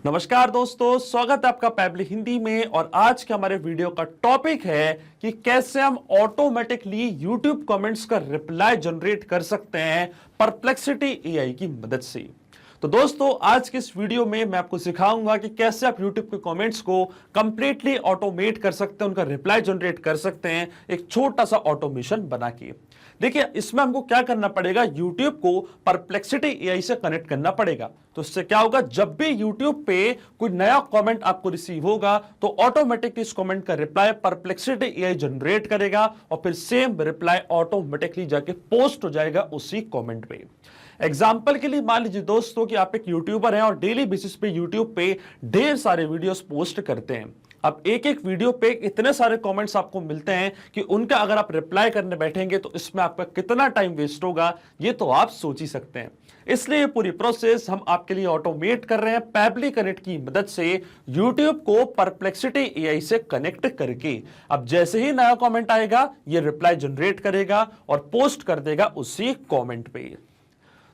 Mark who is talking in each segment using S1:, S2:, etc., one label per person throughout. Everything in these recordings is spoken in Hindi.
S1: नमस्कार दोस्तों, स्वागत है आपका पैबली हिंदी में। और आज के हमारे वीडियो का टॉपिक है कि कैसे हम ऑटोमेटिकली YouTube कमेंट्स का रिप्लाई जनरेट कर सकते हैं परप्लेक्सिटी एआई की मदद से। तो दोस्तों, आज के इस वीडियो में मैं आपको सिखाऊंगा कि कैसे आप YouTube के कमेंट्स को कंप्लीटली ऑटोमेट कर सकते हैं, उनका रिप्लाई जनरेट कर सकते हैं एक छोटा सा ऑटोमेशन बना के। देखिए, इसमें हमको क्या करना पड़ेगा, YouTube को परप्लेक्सिटी एआई से कनेक्ट करना पड़ेगा। तो इससे क्या होगा, जब भी YouTube पे कोई नया कमेंट आपको रिसीव होगा तो ऑटोमेटिकली इस कमेंट का रिप्लाई परप्लेक्सिटी एआई जनरेट करेगा और फिर सेम रिप्लाई ऑटोमेटिकली जाके पोस्ट हो जाएगा उसी कमेंट पे। एग्जाम्पल के लिए मान लीजिए दोस्तों कि आप एक यूट्यूबर हैं और डेली बेसिस पे यूट्यूब पे ढेर सारे वीडियोस पोस्ट करते हैं। अब एक एक वीडियो पे इतने सारे कमेंट्स आपको मिलते हैं कि उनका अगर आप रिप्लाई करने बैठेंगे तो इसमें आपका कितना टाइम वेस्ट होगा, ये तो आप सोच ही सकते हैं। इसलिए पूरी प्रोसेस हम आपके लिए ऑटोमेट कर रहे हैं पैबली कनेक्ट की मदद से, YouTube को परप्लेक्सिटी एआई से कनेक्ट करके। अब जैसे ही नया कमेंट आएगा, ये रिप्लाई जनरेट करेगा और पोस्ट कर देगा उसी कमेंट पे।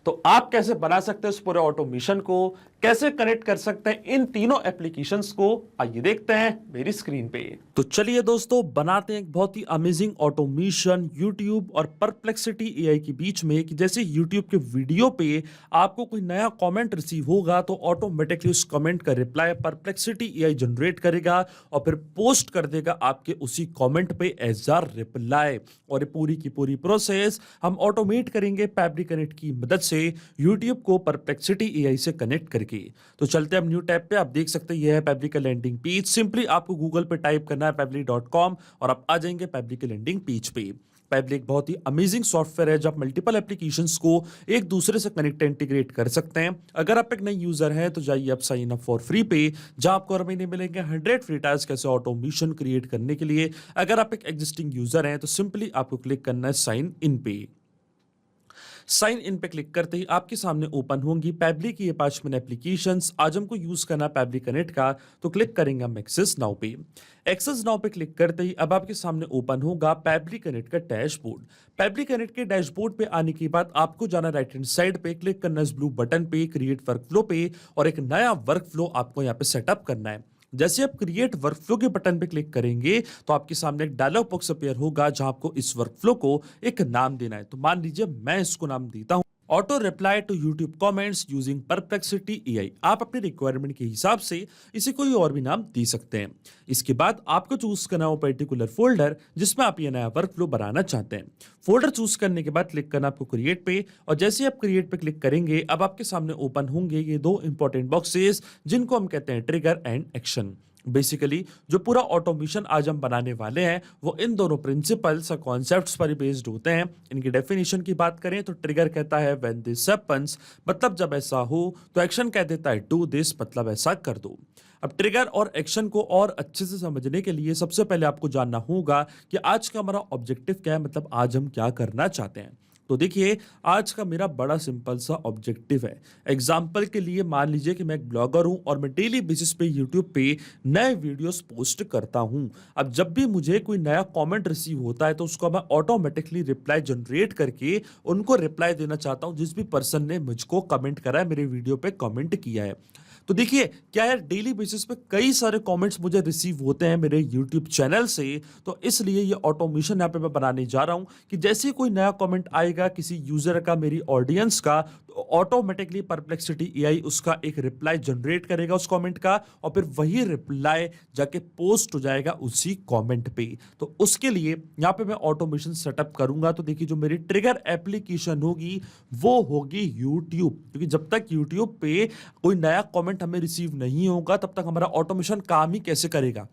S1: तो आप कैसे बना सकते हैं इस पूरे ऑटोमेशन को, कैसे कनेक्ट कर सकते हैं इन तीनों एप्लीकेशंस को, आइए देखते हैं मेरी स्क्रीन पे। तो चलिए दोस्तों, बनाते हैं एक बहुत ही अमेजिंग ऑटोमेशन YouTube और परप्लेक्सिटी एआई के बीच में कि जैसे YouTube के वीडियो पे आपको कोई नया कमेंट रिसीव होगा तो ऑटोमेटिकली उस कमेंट का रिप्लाई परप्लेक्सिटी एआई जनरेट करेगा और फिर पोस्ट कर देगा आपके उसी कमेंट पे एज अ रिप्लाई। और ये पूरी की पूरी प्रोसेस हम ऑटोमेट करेंगे पैबली कनेक्ट की मदद से YouTube को परप्लेक्सिटी एआई से कनेक्ट करके। तो चलते हैं अब न्यू टैब पे। आप देख सकते हैं ये है पैबली का लैंडिंग पेज। सिंपली आपको गूगल पे टाइप करना है pebly.com और आप आ जाएंगे पैबली के लैंडिंग पेज पे। पैबली एक बहुत ही अमेजिंग सॉफ्टवेयर है जब मल्टीपल एप्लीकेशंस को एक दूसरे से कनेक्ट इंटीग्रेट कर सकते हैं। अगर आप एक नई यूजर हैं तो जाइए आप साइन अप फॉर फ्री पे, जहां आपको हर महीने मिलेंगे 100 फ्री टास्क कैसे ऑटोमेशन क्रिएट करने के लिए। अगर आप एक एग्जिस्टिंग यूजर हैं तो सिंपली आपको क्लिक करना है साइन इन पे। साइन इन पे क्लिक करते ही आपके सामने ओपन होंगी पैबली की ये 5 मिनट एप्लीकेशंस। आज हमको यूज करना पैबली कनेक्ट का, तो क्लिक करेंगे हम एक्सेस नाउ पे। एक्सेस नाउ पे क्लिक करते ही अब आपके सामने ओपन होगा पैबली कनेक्ट का डैशबोर्ड। पैबली कनेक्ट के डैशबोर्ड पे आने के बाद आपको जाना राइट हैंड साइड पे, क्लिक करना इस ब्लू बटन पे क्रिएट वर्कफ्लो पे और एक नया वर्कफ्लो आपको यहाँ पे सेटअप करना है। जैसे आप क्रिएट वर्कफ्लो के बटन पे क्लिक करेंगे तो आपके सामने एक डायलॉग बॉक्स अपीयर होगा जहां आपको इस वर्कफ्लो को एक नाम देना है। तो मान लीजिए मैं इसको नाम देता हूं auto reply to YouTube comments using Perplexity AI. आप अपनी रिक्वायरमेंट के हिसाब से इसे कोई और भी नाम दे सकते हैं। इसके बाद आपको चूज करना हो पर्टिकुलर फोल्डर जिसमें आप ये नया वर्कफ्लो बनाना चाहते हैं। फोल्डर चूज करने के बाद क्लिक करना आपको क्रिएट पे, और जैसे आप क्रिएट पे क्लिक करेंगे अब आपके सामने ओपन होंगे ये दो इंपॉर्टेंट बॉक्सेस जिनको हम कहते हैं ट्रिगर एंड एक्शन। बेसिकली जो पूरा ऑटोमेशन आज हम बनाने वाले हैं वो इन दोनों प्रिंसिपल्स और कॉन्सेप्ट्स पर बेस्ड होते हैं। इनकी डेफिनेशन की बात करें तो ट्रिगर कहता है व्हेन दिस हैपेंस, मतलब जब ऐसा हो, तो एक्शन कह देता है डू दिस, मतलब ऐसा कर दो। अब ट्रिगर और एक्शन को और अच्छे से समझने के लिए सबसे पहले आपको जानना होगा कि आज का हमारा ऑब्जेक्टिव क्या है, मतलब आज हम क्या करना चाहते हैं। तो देखिए, आज का मेरा बड़ा सिंपल सा ऑब्जेक्टिव है। एग्जाम्पल के लिए मान लीजिए कि मैं एक ब्लॉगर हूं और मैं डेली बेसिस पे यूट्यूब पे नए वीडियोस पोस्ट करता हूं। अब जब भी मुझे कोई नया कमेंट रिसीव होता है तो उसको मैं ऑटोमेटिकली रिप्लाई जनरेट करके उनको रिप्लाई देना चाहता हूं जिस भी पर्सन ने मुझको कमेंट करा है, मेरे वीडियो पे कमेंट किया है। तो देखिए, क्या है, डेली बेसिस पे कई सारे कमेंट्स मुझे रिसीव होते हैं मेरे यूट्यूब चैनल से। तो इसलिए ये ऑटोमेशन यहाँ पे मैं बनाने जा रहा हूँ कि जैसे ही कोई नया कमेंट आएगा किसी यूजर का, मेरी ऑडियंस का, तो ऑटोमेटिकली परप्लेक्सिटी एआई उसका एक रिप्लाई जनरेट करेगा उस कमेंट का और फिर वही रिप्लाई जाके पोस्ट हो जाएगा उसी कमेंट पे। तो उसके लिए यहाँ पे मैं ऑटोमेशन सेटअप करूंगा। तो देखिए, जो मेरी ट्रिगर एप्लीकेशन होगी वो होगी यूट्यूब, क्योंकि जब तक यूट्यूब पे कोई नया कमेंट हमें रिसीव नहीं होगा तब तक हमारा ऑटोमेशन काम ही कैसे करेगा।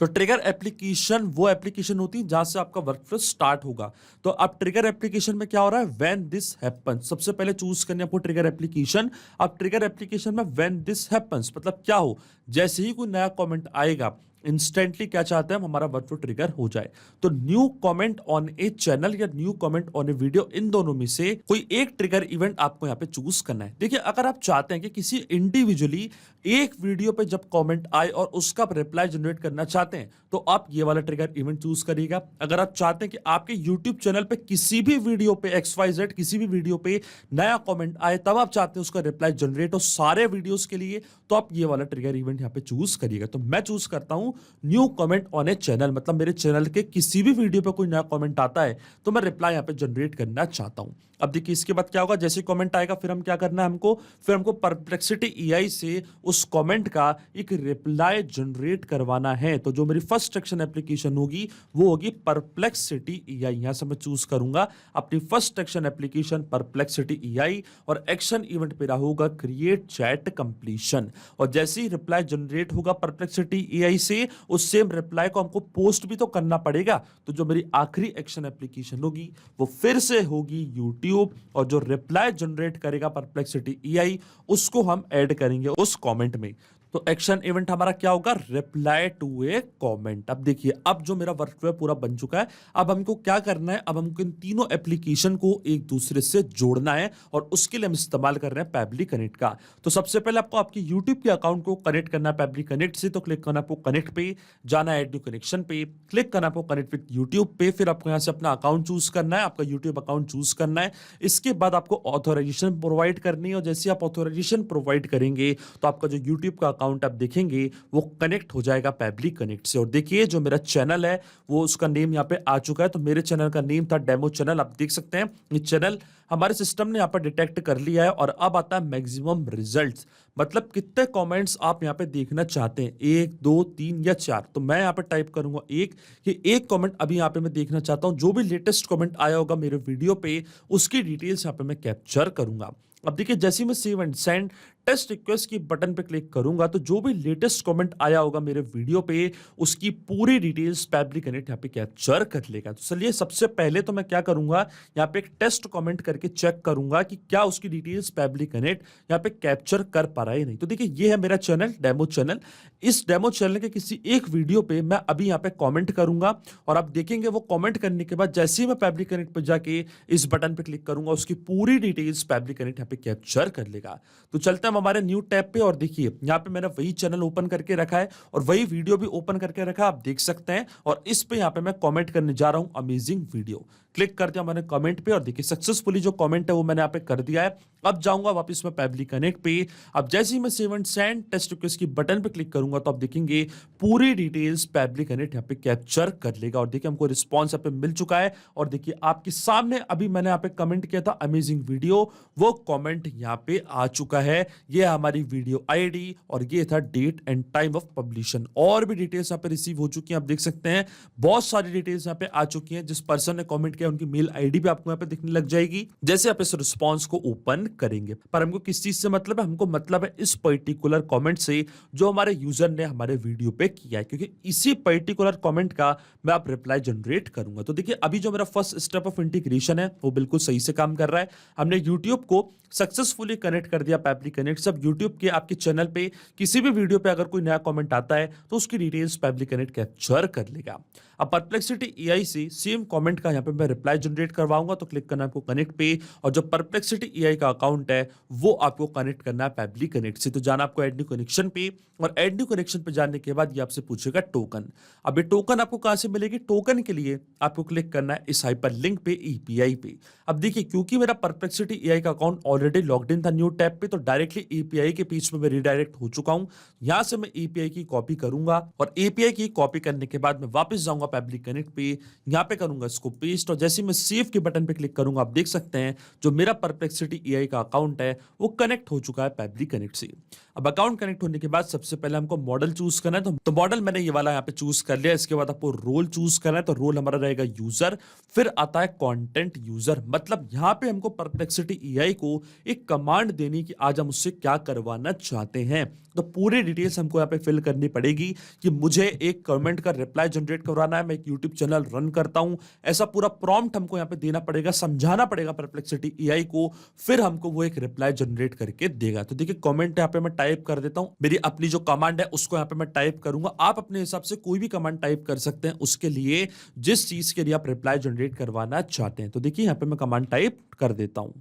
S1: तो ट्रिगर एप्लीकेशन वो एप्लीकेशन होती है जहां से आपका वर्कफ्लो स्टार्ट होगा। तो अब ट्रिगर एप्लीकेशन में क्या हो रहा है, व्हेन दिस हैपेंस, सबसे पहले चूज करने आपको ट्रिगर एप्लीकेशन। अब ट्रिगर एप्लीकेशन में व्हेन दिस हैपेंस मतलब क्या हो, जैसे ही कोई नया कमेंट आएगा इंस्टेंटली क्या चाहते हैं हम, हमारा वर्कफ्लो ट्रिगर हो जाए। तो new comment on a channel या new comment on a video, इन दोनों में से कोई एक ट्रिगर इवेंट आपको यहाँ पे चूज करना है। देखिए, अगर आप चाहते हैं कि किसी इंडिविजुअली एक वीडियो पे जब कमेंट आए और उसका रिप्लाई जनरेट करना चाहते हैं, तो आप ये वाला ट्रिगर इवेंट चूज करिएगा। अगर आप चाहते हैं कि आपके यूट्यूब चैनल पे किसी भी वीडियो पे XYZ किसी भी वीडियो पे नया कमेंट आए, तब आप चाहते हैं उसका रिप्लाई जनरेट हो सारे वीडियोस के लिए, तो आप ये वाला ट्रिगर इवेंट यहाँ पे चूज करिएगा। तो मैं चूज करता हूं new comment on a channel, मतलब मेरे चैनल के किसी भी वीडियो पे कोई नया कमेंट आता है तो मैं रिप्लाई यहाँ पे जनरेट करना चाहता हूं। अब देखिए, इसके बाद क्या होगा, जैसे कमेंट आएगा फिर हम क्या करना है, हमको परप्लेक्सिटी एआई से उस कमेंट का एक रिप्लाई जनरेट करवाना है। तो जो मेरी फर्स्ट एक्शन एप्लीकेशन होगी वो होगी परप्लेक्सिटी एआई। यहां से मैं चूज करूंगा अपनी first action application perplexity AI, और एक्शन इवेंट मेरा होगा क्रिएट चैट कंप्लीशन। और जैसे ही रिप्लाई जनरेट होगा परप्लेक्सिटी एआई से, उस सेम रिप्लाई को हमको पोस्ट भी तो करना पड़ेगा। तो जो मेरी आखिरी एक्शन एप्लीकेशन होगी वो फिर से होगी यूट्यूब, और जो रिप्लाई जनरेट करेगा परप्लेक्सिटी एआई उसको हम ऐड करेंगे उस कमेंट में। तो एक्शन इवेंट हमारा क्या होगा, रिप्लाई टू ए कमेंट। अब देखिए, अब जो मेरा वर्कफ्लो पूरा बन चुका है, अब हमको क्या करना है, अब हमको इन तीनों एप्लीकेशन को एक दूसरे से जोड़ना है, और उसके लिए हम इस्तेमाल कर रहे हैं पैबली कनेक्ट का। तो सबसे पहले आपको आपके यूट्यूब के अकाउंट को कनेक्ट करना है पैबली कनेक्ट से। तो क्लिक करना आपको कनेक्ट पे, जाना है ऐड न्यू कनेक्शन पे, क्लिक करना आपको कनेक्ट विद यूट्यूब पे, फिर आपको यहाँ से अपना अकाउंट चूज करना है, आपका यूट्यूब अकाउंट चूज करना है। इसके बाद आपको ऑथोराइजेशन प्रोवाइड करनी है, और जैसे आप ऑथोराइजेशन प्रोवाइड करेंगे तो आपका जो यूट्यूब का अकाउंट आप देखेंगे वो कनेक्ट हो जाएगा पैबली कनेक्ट से। और देखिए, जो मेरा चैनल है वो उसका नेम यहाँ पे आ चुका है। तो मेरे चैनल का नेम था डेमो चैनल। आप देख सकते हैं ये चैनल हमारे सिस्टम ने यहाँ पर डिटेक्ट कर लिया है। और अब आता है मैक्सिमम रिजल्ट्स, मतलब कितने कमेंट्स आप यहाँ पे देखना चाहते हैं, 1 2 3 या 4। तो मैं यहाँ पे टाइप करूंगा एक, कि एक कमेंट अभी यहाँ पे मैं देखना चाहता हूँ, जो भी लेटेस्ट कमेंट आया होगा मेरे वीडियो पे उसकी डिटेल्स यहाँ पे मैं कैप्चर करूंगा। अब देखिए, जैसे ही मैं save and send test request की बटन पे क्लिक करूंगा तो जो भी लेटेस्ट कमेंट आया होगा मेरे वीडियो पे उसकी पूरी डिटेल्स पैबली कनेक्ट यहाँ पे कैप्चर कर लेगा। तो चलिए, सबसे पहले तो मैं क्या करूंगा, यहाँ पे एक टेस्ट कमेंट करके चेक करूंगा कि क्या उसकी डिटेल्स पैबली कनेक्ट यहाँ पे कैप्चर कर पा रहा है नहीं। तो देखिए, ये है मेरा चैनल डेमो चैनल। इस डेमो चैनल के किसी एक वीडियो पे मैं अभी यहाँ पे कॉमेंट करूंगा, और आप देखेंगे वो कॉमेंट करने के बाद जैसे ही मैं पैबली कनेक्ट पर जाके इस बटन पे क्लिक करूंगा उसकी पूरी डिटेल्स पैबली कनेक्ट यहाँ पे कैप्चर कर लेगा। तो चलते हैं हमारे न्यू टैब पे, और देखिए यहाँ पे मैंने वही चैनल ओपन करके रखा है और वही वीडियो भी ओपन करके रखा है, आप देख सकते हैं। और इस पे यहाँ पे मैं कमेंट करने जा रहा हूं अमेजिंग वीडियो। क्लिक कर दिया मैंने कमेंट पे, और देखिए सक्सेसफुली जो कमेंट है वो मैंने यहाँ पे कर दिया है। अब जाऊंगा वापस मैं पैबली कनेक्ट पे। अब जैसे ही मैं save and send test request की बटन पे क्लिक करूंगा तो आप देखेंगे पूरी डिटेल्स पैबली कनेक्ट यहाँ पे कैप्चर कर लेगा। और देखिए, हमको रिस्पॉन्स यहाँ पे मिल चुका है। और देखिए, आपके सामने अभी मैंने यहाँ पे कमेंट किया था अमेजिंग वीडियो, वो कमेंट यहाँ पे आ चुका है। ये हमारी वीडियो आईडी और ये था डेट एंड टाइम ऑफ पब्लिशन। और भी डिटेल्स यहाँ पे रिसीव हो चुकी हैं, आप देख सकते हैं बहुत सारी डिटेल्स यहाँ पे आ चुकी हैं। जिस पर्सन ने कमेंट किया उनकी मेल आईडी भी आपको यहाँ पे दिखने लग जाएगी जैसे आप इस रिस्पॉन्स को ओपन करेंगे। पर हमको किस चीज से मतलब है, हमको मतलब है इस पर्टिकुलर कमेंट से जो हमारे यूजर ने हमारे वीडियो पे किया है, क्योंकि इसी पर्टिकुलर कमेंट का मैं आप रिप्लाई जनरेट करूंगा। तो देखिए, अभी जो मेरा फर्स्ट स्टेप ऑफ इंटीग्रेशन है वो बिल्कुल सही से काम कर रहा है। हमने यूट्यूब को सक्सेसफुली कनेक्ट कर दिया पैबली कनेक्ट। सब यूट्यूब के आपके चैनल पे किसी भी वीडियो पे अगर कोई नया कमेंट आता है तो उसकी डिटेल्स पैबली कनेक्ट कैप्चर कर लेगा। अब परप्लेक्सिटी एआई से सेम कमेंट का यहाँ पे मैं रिप्लाई जनरेट करवाऊंगा। तो क्लिक करना है आपको कनेक्ट पे, और जो परप्लेक्सिटी एआई का अकाउंट है वो आपको कनेक्ट करना है पैबली कनेक्ट से। तो जाना आपको ऐड न्यू कनेक्शन पे, और ऐड न्यू कनेक्शन पे जाने के बाद ये आपसे पूछेगा टोकन। अब ये टोकन आपको कहां से मिलेगी, टोकन के लिए आपको क्लिक करना है इस हाइपर लिंक पे एपीआई पे। अब देखिए, क्योंकि मेरा परप्लेक्सिटी एआई का अकाउंट ऑलरेडी लॉग्ड इन था न्यू टैब पे, तो डायरेक्टली एपीआई के पेज पे मैं रिडायरेक्ट हो चुका हूं। यहां से मैं एपीआई की कॉपी करूंगा, और एपीआई की कॉपी करने के बाद मैं वापस जाऊंगा पैबली कनेक्ट पे, यहां पे करूंगा इसको पेस्ट, और जैसे मैं सेव के बटन पे क्लिक करूंगा आप देख सकते हैं जो मेरा परप्लेक्सिटी एआई का अकाउंट है वो कनेक्ट हो चुका है पैबली कनेक्ट से। अब अकाउंट कनेक्ट होने के बाद सबसे पहले हमको मॉडल चूज करना है। तो मॉडल मैंने ये वाला यहाँ पे चूज कर लिया। इसके बाद आपको रोल चूज करना है। तो रोल हमारा रहेगा यूजर, फिर आता है कंटेंट यूजर, मतलब यहाँ पे हमको परप्लेक्सिटी एआई को एक कमांड देनी कि आज हम उससे क्या करवाना चाहते हैं। तो पूरी डिटेल्स हमको यहाँ पे फिल करनी पड़ेगी कि मुझे एक कमेंट का रिप्लाई जनरेट करवाना है, मैं एक यूट्यूब चैनल रन करता हूं, ऐसा पूरा प्रॉम्प्ट हमको यहाँ पे देना पड़ेगा, समझाना पड़ेगा परप्लेक्सिटी एआई को, फिर हमको वो एक रिप्लाई जनरेट करके देगा। तो देखिए कमेंट यहाँ पे मैं टाइप कर देता हूं, मेरी अपनी जो कमांड है उसको यहाँ पे मैं टाइप करूंगा। आप अपने हिसाब से कोई भी कमांड टाइप कर सकते हैं उसके लिए, जिस चीज के लिए आप रिप्लाई जनरेट करवाना चाहते हैं। तो देखिए यहाँ पे मैं कमांड टाइप कर देता हूं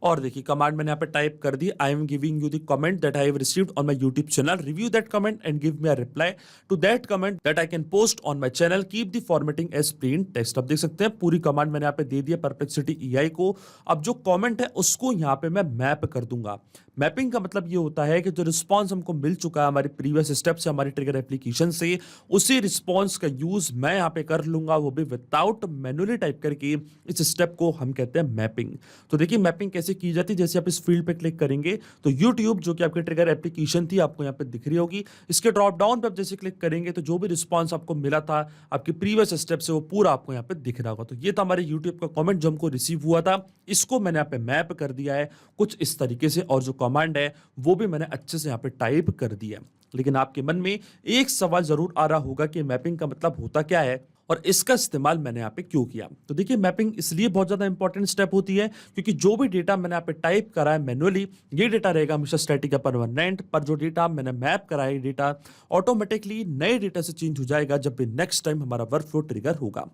S1: और देखिए कमांड मैंने यहाँ पे टाइप कर दी, I am giving you the comment that I have received on my YouTube channel, review that comment and give me a reply to that comment that I can post on my channel, keep the formatting as plain text. अब देख सकते हैं पूरी कमांड मैंने यहाँ पे दे दिया परप्लेक्सिटी एआई को। अब जो कमेंट है उसको यहाँ पे मैं मैप कर दूंगा। मैपिंग का मतलब ये होता है कि जो रिस्पॉन्स हमको मिल चुका है हमारे प्रीवियस स्टेप से, हमारी ट्रिगर एप्लीकेशन से, उसी रिस्पॉन्स का यूज मैं यहाँ पे कर लूंगा, वो भी विदाउट मैनुअली टाइप करके। इस स्टेप को हम कहते हैं मैपिंग। तो देखिए मैपिंग कैसे की जाती है, जैसे आप इस फील्ड पे क्लिक करेंगे तो यूट्यूब जो कि आपकी ट्रिगर एप्लीकेशन थी आपको यहाँ पे दिख रही होगी। इसके ड्रॉप डाउन पे आप जैसे क्लिक करेंगे तो जो भी रिस्पॉन्स आपको मिला था आपके प्रीवियस स्टेप से, वो पूरा आपको यहाँ पे दिख रहा होगा। तो ये था हमारे यूट्यूब का कमेंट जो हमको रिसीव हुआ था, इसको मैंने यहाँ पे मैप कर दिया है कुछ इस तरीके से, और जो कमांड है वो भी मैंने अच्छे से यहाँ पे टाइप कर दिया। लेकिन आपके मन में एक सवाल जरूर आ रहा होगा कि मैपिंग का मतलब होता क्या है और इसका इस्तेमाल मैंने यहाँ पे क्यों किया। तो देखिए मैपिंग इसलिए बहुत ज्यादा इंपॉर्टेंट स्टेप होती है क्योंकि जो भी डेटा मैंने यहाँ पे टाइप करा है मैनुअली, ये डेटा रहेगा हमेशा स्टैटिक या परमानेंट, पर जो डेटा मैंने मैप करा है डेटा ऑटोमेटिकली नए डेटा से चेंज हो जाएगा जब भी नेक्स्ट टाइम हमारा वर्कफ्लो ट्रिगर होगा।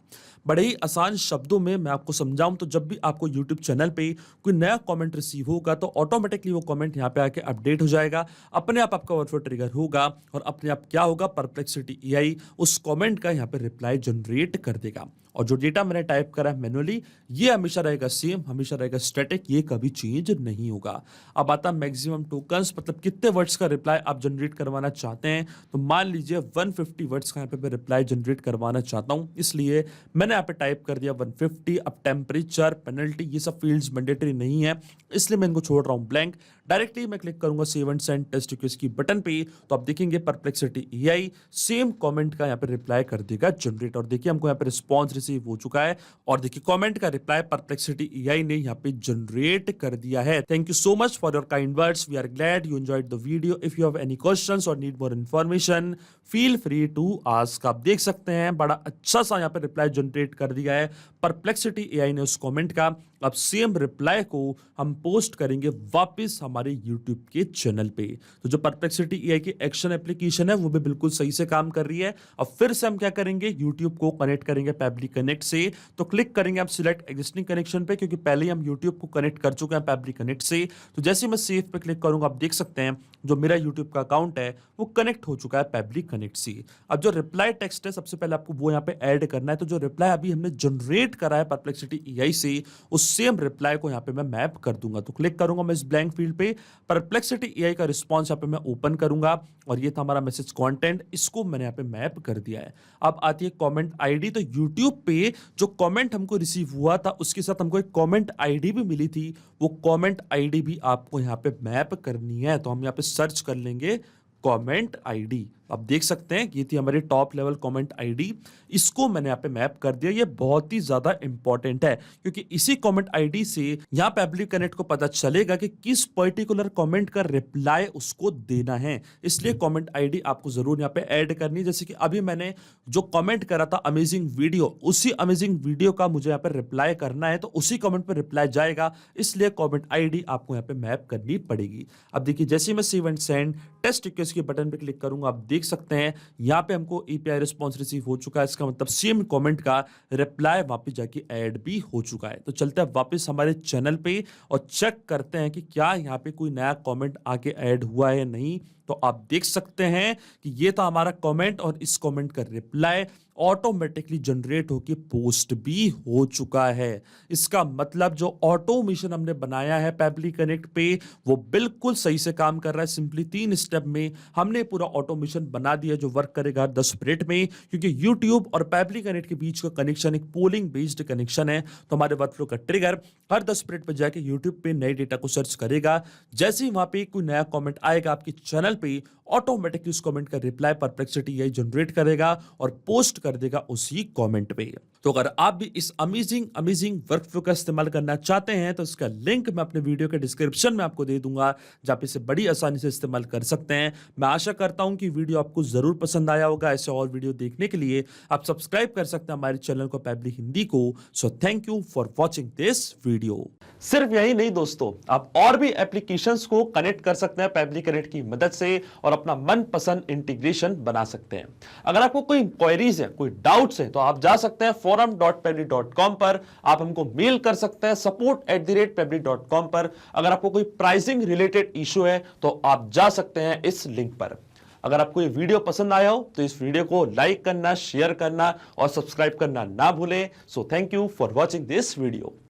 S1: बड़े ही आसान शब्दों में मैं आपको समझाऊं तो जब भी आपको यूट्यूब चैनल पे कोई नया कमेंट रिसीव होगा तो ऑटोमेटिकली वो कमेंट यहाँ पे आके अपडेट हो जाएगा, अपने आप आपका वर्कफ्लो ट्रिगर होगा और अपने आप क्या होगा, परप्लेक्सिटी एआई उस कमेंट का यहाँ पे रिप्लाई जनरेट कर देगा। और जो डेटा मैंने टाइप करा है मैनुअली, ये हमेशा रहेगा सेम, हमेशा रहेगा स्टैटिक, ये कभी चेंज नहीं होगा। अब आता मैक्सिमम टोकन्स, मतलब कितने वर्ड्स का रिप्लाई आप जनरेट करवाना चाहते हैं। तो मान लीजिए 150 वर्ड्स का यहाँ पे मैं रिप्लाई जनरेट करवाना चाहता हूँ, इसलिए मैंने यहाँ पे टाइप कर दिया 150। अब टेम्परेचर, पेनल्टी, ये सब फील्ड्स मैंडेटरी नहीं है, इसलिए मैं इनको छोड़ रहा हूँ ब्लैंक। डायरेक्टली मैं क्लिक करूंगा save and send test request की बटन पे, तो आप देखेंगे परप्लेक्सिटी एआई सेम कमेंट का यहाँ पे रिप्लाई कर देगा जनरेट। और देखिए हमको यहाँ पे रिस्पॉन्स रिसीव हो चुका है और देखिए कमेंट का रिप्लाई परप्लेक्सिटी एआई ने यहाँ पे जनरेट कर दिया है। Thank you so much for your kind words. We are glad you enjoyed the video. If you have any questions or need more information, feel free to ask. आप देख सकते हैं बड़ा अच्छा सा यहाँ पे रिप्लाई जनरेट कर दिया है परप्लेक्सिटी एआई ने उस कमेंट का। अब सेम रिप्लाई को हम पोस्ट करेंगे वापस हमारे यूट्यूब के चैनल पे। तो जो परप्लेक्सिटी एआई की एक्शन एप्लीकेशन है वो भी बिल्कुल सही से काम कर रही है। अब फिर से हम क्या करेंगे, यूट्यूब को कनेक्ट करेंगे पैबली कनेक्ट से। तो क्लिक करेंगे आप सिलेक्ट एग्जिस्टिंग कनेक्शन पे, क्योंकि पहले ही हम यूट्यूब को कनेक्ट कर चुके हैं पैबली कनेक्ट से। तो जैसे मैं सेव पे क्लिक करूंगा आप देख सकते हैं जो मेरा यूट्यूब का अकाउंट है वो कनेक्ट हो चुका है पैबली कनेक्ट से। अब जो रिप्लाई टेक्स्ट है सबसे पहले आपको वो यहाँ पे ऐड करना है। तो जो रिप्लाई अभी हमने जनरेट करा है परप्लेक्सिटी एआई से, उस सेम रिप्लाई को यहाँ पे मैं मैप कर दूंगा। तो क्लिक करूंगा मैं इस ब्लैंक फील्ड पे, परप्लेक्सिटी एआई का रिस्पॉन्स यहाँ पे मैं ओपन करूंगा और ये था हमारा मैसेज कंटेंट, इसको मैंने यहाँ पे मैप कर दिया है। अब आती है कमेंट आईडी। तो यूट्यूब पे जो कमेंट हमको रिसीव हुआ था उसके साथ हमको एक कमेंट आईडी भी मिली थी, वो कमेंट आईडी भी आपको यहाँ पे मैप करनी है। तो हम यहाँ पे सर्च कर लेंगे कमेंट आईडी। आप देख सकते हैं ये थी हमारी टॉप लेवल कमेंट आईडी, इसको मैंने यहाँ पे मैप कर दिया। ये बहुत ही ज्यादा इंपॉर्टेंट है क्योंकि इसी कमेंट आईडी से यहाँ पे पैबली कनेक्ट को पता चलेगा कि किस पर्टिकुलर कमेंट का रिप्लाई उसको देना है। इसलिए कमेंट आईडी आपको जरूर यहाँ पे ऐड करनी है। जैसे कि अभी मैंने जो कमेंट करा था अमेजिंग वीडियो, उसी अमेजिंग वीडियो का मुझे यहाँ पे रिप्लाई करना है, तो उसी कमेंट पे रिप्लाई जाएगा, इसलिए कमेंट आईडी आपको यहाँ पे मैप करनी पड़ेगी। अब देखिए जैसे मैं save and send test request के बटन पे क्लिक करूंगा आप देख सकते हैं यहाँ पे हमको एपीआई रिस्पॉन्स रिसीव हो चुका है। इसका मतलब सेम कमेंट का रिप्लाई वापस जाके ऐड भी हो चुका है। तो चलते हैं वापस हमारे चैनल पे और चेक करते हैं कि क्या यहाँ पे कोई नया कमेंट आके ऐड हुआ है या नहीं। तो आप देख सकते हैं कि ये था हमारा कमेंट और इस कमेंट का रिप्लाई ऑटोमेटिकली जनरेट होके पोस्ट भी हो चुका है। इसका मतलब जो ऑटोमेशन हमने बनाया है पैबली कनेक्ट पे वो बिल्कुल सही से काम कर रहा है। सिंपली 3 स्टेप में हमने पूरा ऑटोमेशन बना दिया जो वर्क करेगा 10 मिनट में, क्योंकि यूट्यूब और पैबली कनेक्ट के बीच का कनेक्शन एक पोलिंग बेस्ड कनेक्शन है। तो हमारे वर्कफ्लो का ट्रिगर हर 10 मिनट पर जाके यूट्यूब पे नए डेटा को सर्च करेगा। जैसे ही वहां पे कोई नया कमेंट आएगा आपके चैनल पे ऑटोमेटिकली उस कमेंट का रिप्लाई परप्लेक्सिटी एआई जनरेट करेगा और पोस्ट कर देगा उसी कमेंट पे। तो अगर आप भी इस अमेजिंग वर्कफ्लो का इस्तेमाल करना चाहते हैं तो इसका लिंक मैं अपने वीडियो के डिस्क्रिप्शन में आपको दे दूंगा, जहां आप इसे बड़ी आसानी से इस्तेमाल कर सकते हैं। मैं आशा करता हूं कि वीडियो आपको जरूर पसंद आया होगा। ऐसे और वीडियो देखने के लिए आप सब्सक्राइब कर सकते हैं हमारे चैनल को, पैबली हिंदी को। So thank you for watching this video. सिर्फ यही नहीं दोस्तों, आप और भी एप्लीकेशंस को कनेक्ट कर सकते हैं पैबली कनेक्ट की मदद से और अपना मनपसंद इंटीग्रेशन बना सकते हैं। अगर आपको कोई इंक्वायरीज है, कोई डाउट्स है, तो आप जा सकते हैं forum.pebble.com पर। आप हमको मेल कर सकते हैं support@pebble.com पर। अगर आपको कोई प्राइसिंग रिलेटेड इशू है तो आप जा सकते हैं इस लिंक पर। अगर आपको ये वीडियो पसंद आया हो तो इस वीडियो को लाइक करना, शेयर करना और सब्सक्राइब करना ना भूलें। So thank you for watching this video.